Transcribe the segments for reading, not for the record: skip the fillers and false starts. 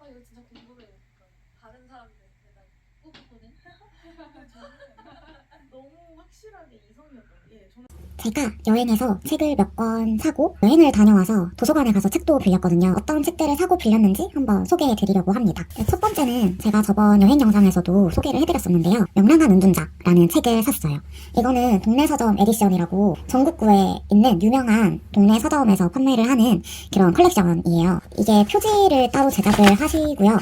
이거 진짜 궁금해요. 다른 사람들 대답 뽑았거든. 너무 확실하게 이성이었던 게 저는 제가 여행에서 책을 몇 권 사고 여행을 다녀와서 도서관에 가서 책도 빌렸거든요. 어떤 책들을 사고 빌렸는지 한번 소개해 드리려고 합니다. 첫 번째는 제가 저번 여행 영상에서도 소개를 해드렸었는데요. 명랑한 운둔자라는 책을 샀어요. 이거는 동네 서점 에디션이라고 전국구에 있는 유명한 동네 서점에서 판매를 하는 그런 컬렉션이에요. 이게 표지를 따로 제작을 하시고요.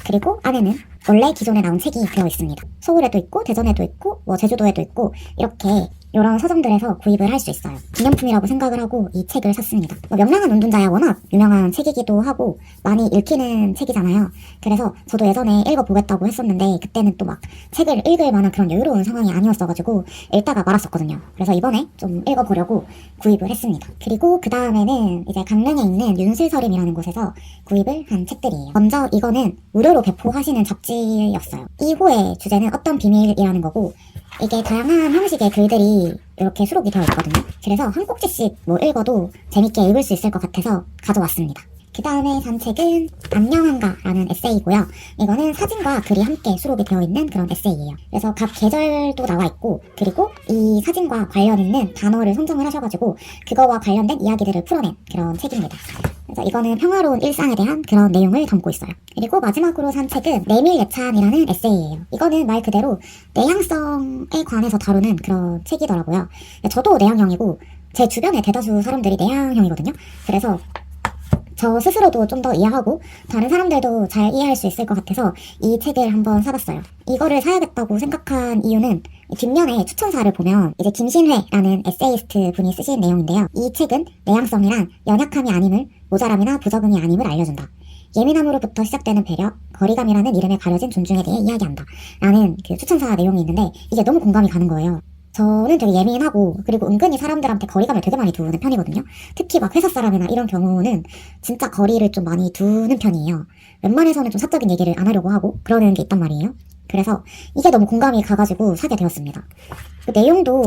그리고 안에는 원래 기존에 나온 책이 들어 있습니다. 서울에도 있고 대전에도 있고 제주도에도 있고 이렇게 이런 서점들에서 구입을 할 수 있어요. 기념품이라고 생각을 하고 이 책을 샀습니다. 명랑한 운둔자야 워낙 유명한 책이기도 하고 많이 읽히는 책이잖아요. 그래서 저도 예전에 읽어보겠다고 했었는데 그때는 또 막 책을 읽을 만한 그런 여유로운 상황이 아니었어가지고 읽다가 말았었거든요. 그래서 이번에 좀 읽어보려고 구입을 했습니다. 그리고 그 다음에는 이제 강릉에 있는 윤슬서림이라는 곳에서 구입을 한 책들이에요. 먼저 이거는 무료로 배포하시는 잡지였어요. 2호의 주제는 어떤 비밀이라는 거고 이게 다양한 형식의 글들이 이렇게 수록이 되어 있거든요. 그래서 한 꼭지씩 읽어도 재밌게 읽을 수 있을 것 같아서 가져왔습니다. 그 다음에 산 책은 안녕한가라는 에세이고요. 이거는 사진과 글이 함께 수록이 되어 있는 그런 에세이예요. 그래서 각 계절도 나와 있고 그리고 이 사진과 관련 있는 단어를 선정을 하셔가지고 그거와 관련된 이야기들을 풀어낸 그런 책입니다. 그래서 이거는 평화로운 일상에 대한 그런 내용을 담고 있어요. 그리고 마지막으로 산 책은 내밀예찬이라는 에세이예요. 이거는 말 그대로 내향성에 관해서 다루는 그런 책이더라고요. 저도 내향형이고 제 주변의 대다수 사람들이 내향형이거든요. 그래서 저 스스로도 좀 더 이해하고 다른 사람들도 잘 이해할 수 있을 것 같아서 이 책을 한번 사봤어요. 이거를 사야겠다고 생각한 이유는 뒷면에 추천사를 보면 이제 김신회라는 에세이스트 분이 쓰신 내용인데요. 이 책은 내향성이란 연약함이 아님을 모자람이나 부적응이 아님을 알려준다. 예민함으로부터 시작되는 배려, 거리감이라는 이름에 가려진 존중에 대해 이야기한다. 라는 그 추천사 내용이 있는데 이게 너무 공감이 가는 거예요. 저는 되게 예민하고 그리고 은근히 사람들한테 거리감을 되게 많이 두는 편이거든요. 특히 막 회사 사람이나 이런 경우는 진짜 거리를 좀 많이 두는 편이에요. 웬만해서는 좀 사적인 얘기를 안 하려고 하고 그러는 게 있단 말이에요. 그래서 이게 너무 공감이 가가지고 사게 되었습니다. 그 내용도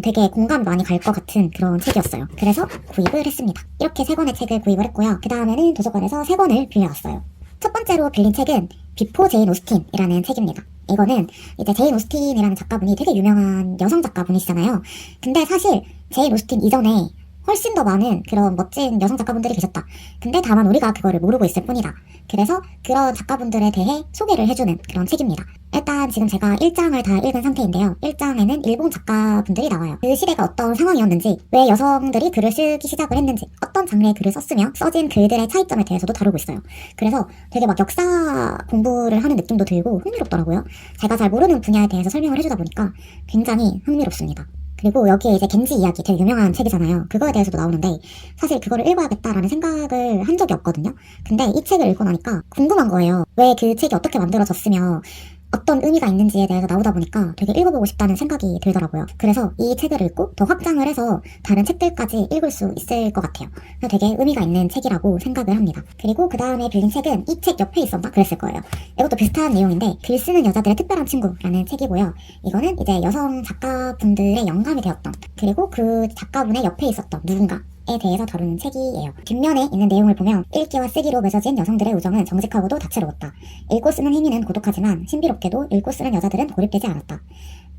되게 공감이 많이 갈 것 같은 그런 책이었어요. 그래서 구입을 했습니다. 이렇게 3권의 책을 구입을 했고요. 그 다음에는 도서관에서 3권을 빌려왔어요. 첫 번째로 빌린 책은 비포 제인 오스틴이라는 책입니다. 이거는 이제 제인 오스틴이라는 작가분이 되게 유명한 여성 작가분이시잖아요. 근데 사실 제인 오스틴 이전에 훨씬 더 많은 그런 멋진 여성 작가분들이 계셨다. 근데 다만 우리가 그거를 모르고 있을 뿐이다. 그래서 그런 작가분들에 대해 소개를 해주는 그런 책입니다. 일단 지금 제가 1장을 다 읽은 상태인데요. 1장에는 일본 작가분들이 나와요. 그 시대가 어떤 상황이었는지, 왜 여성들이 글을 쓰기 시작을 했는지, 어떤 장르의 글을 썼으며 써진 글들의 차이점에 대해서도 다루고 있어요. 그래서 되게 막 역사 공부를 하는 느낌도 들고 흥미롭더라고요. 제가 잘 모르는 분야에 대해서 설명을 해주다 보니까 굉장히 흥미롭습니다. 그리고 여기에 이제 겐지 이야기 되게 유명한 책이잖아요. 그거에 대해서도 나오는데 사실 그거를 읽어야겠다라는 생각을 한 적이 없거든요. 근데 이 책을 읽고 나니까 궁금한 거예요. 왜 그 책이 어떻게 만들어졌으며 어떤 의미가 있는지에 대해서 나오다 보니까 되게 읽어보고 싶다는 생각이 들더라고요. 그래서 이 책을 읽고 더 확장을 해서 다른 책들까지 읽을 수 있을 것 같아요. 그래서 되게 의미가 있는 책이라고 생각을 합니다. 그리고 그 다음에 빌린 책은 이 책 옆에 있었나? 그랬을 거예요. 이것도 비슷한 내용인데 글 쓰는 여자들의 특별한 친구라는 책이고요. 이거는 이제 여성 작가분들의 영감이 되었던 그리고 그 작가분의 옆에 있었던 누군가 에 대해서 다루는 책이에요. 뒷면에 있는 내용을 보면 읽기와 쓰기로 맺어진 여성들의 우정은 정직하고도 다채로웠다. 읽고 쓰는 행위는 고독하지만 신비롭게도 읽고 쓰는 여자들은 고립되지 않았다.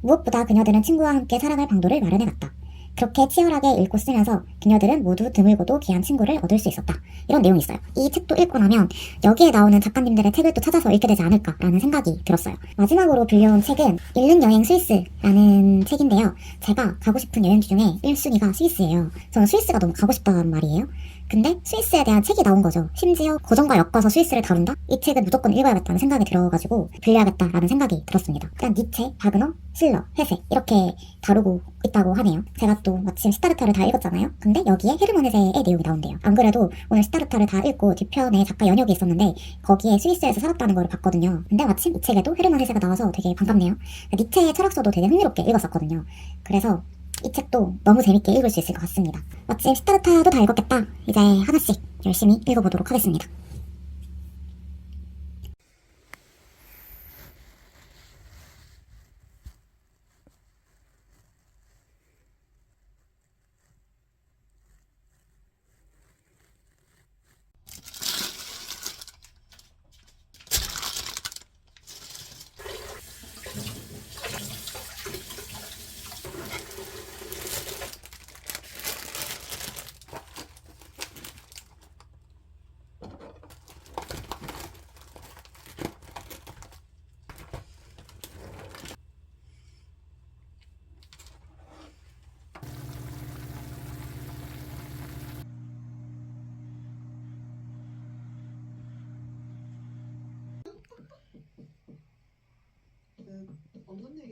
무엇보다 그녀들은 친구와 함께 살아갈 방도를 마련해갔다. 그렇게 치열하게 읽고 쓰면서 그녀들은 모두 드물고도 귀한 친구를 얻을 수 있었다. 이런 내용이 있어요. 이 책도 읽고 나면 여기에 나오는 작가님들의 책을 또 찾아서 읽게 되지 않을까라는 생각이 들었어요. 마지막으로 빌려온 책은 읽는 여행 스위스라는 책인데요. 제가 가고 싶은 여행지 중에 1순위가 스위스예요. 저는 스위스가 너무 가고 싶단 말이에요. 근데 스위스에 대한 책이 나온 거죠. 심지어 고전과 엮어서 스위스를 다룬다? 이 책은 무조건 읽어야겠다는 생각이 들어가지고 빌려야겠다라는 생각이 들었습니다. 일단 니체, 바그너, 실러, 헤세 이렇게 다루고 있다고 하네요. 제가 또 마침 시타르타를 다 읽었잖아요. 근데 여기에 헤르만 헤세의 내용이 나온대요. 안 그래도 오늘 시타르타를 다 읽고 뒤편에 작가 연역이 있었는데 거기에 스위스에서 살았다는 걸 봤거든요. 근데 마침 이 책에도 헤르만 헤세가 나와서 되게 반갑네요. 니체의 철학서도 되게 흥미롭게 읽었었거든요. 그래서 이 책도 너무 재밌게 읽을 수 있을 것 같습니다. 마침 시타르타도 다 읽었겠다. 이제 하나씩 열심히 읽어보도록 하겠습니다.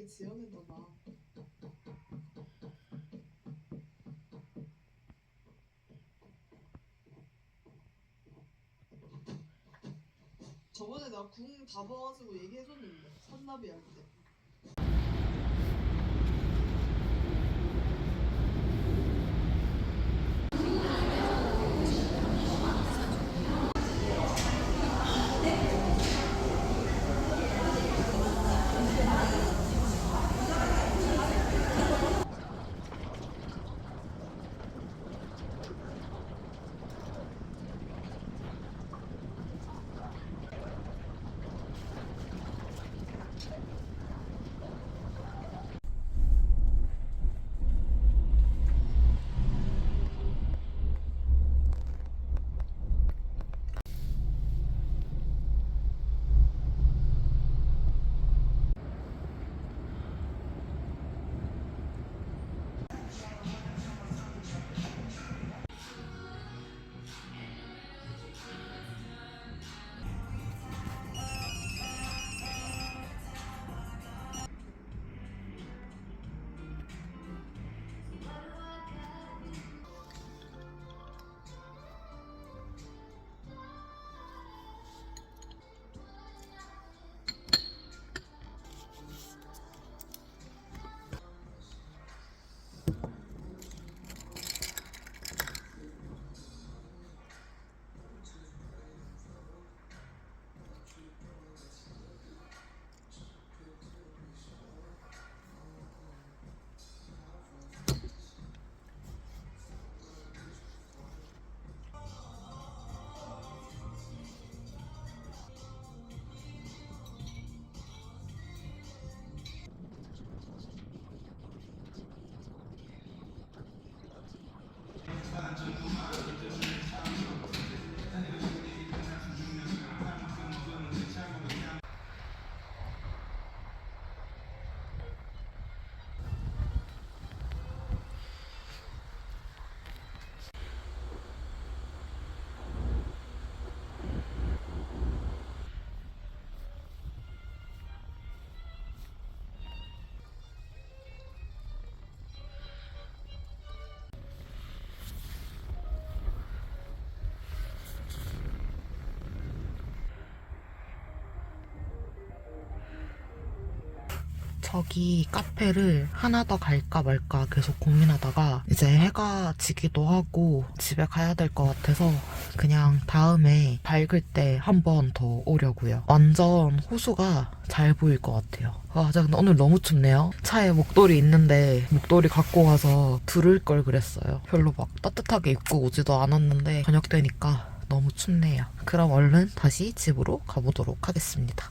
이게 지연이 더 나아. 저번에 나 궁 다 봐가지고 얘기해줬는데 산나비 할 때. 저기 카페를 하나 더 갈까 말까 계속 고민하다가 이제 해가 지기도 하고 집에 가야 될 것 같아서 그냥 다음에 밝을 때 한 번 더 오려고요. 완전 호수가 잘 보일 것 같아요. 아, 진짜 근데 오늘 너무 춥네요. 차에 목도리 있는데 목도리 갖고 와서 두를 걸 그랬어요. 별로 막 따뜻하게 입고 오지도 않았는데 저녁 되니까 너무 춥네요. 그럼 얼른 다시 집으로 가보도록 하겠습니다.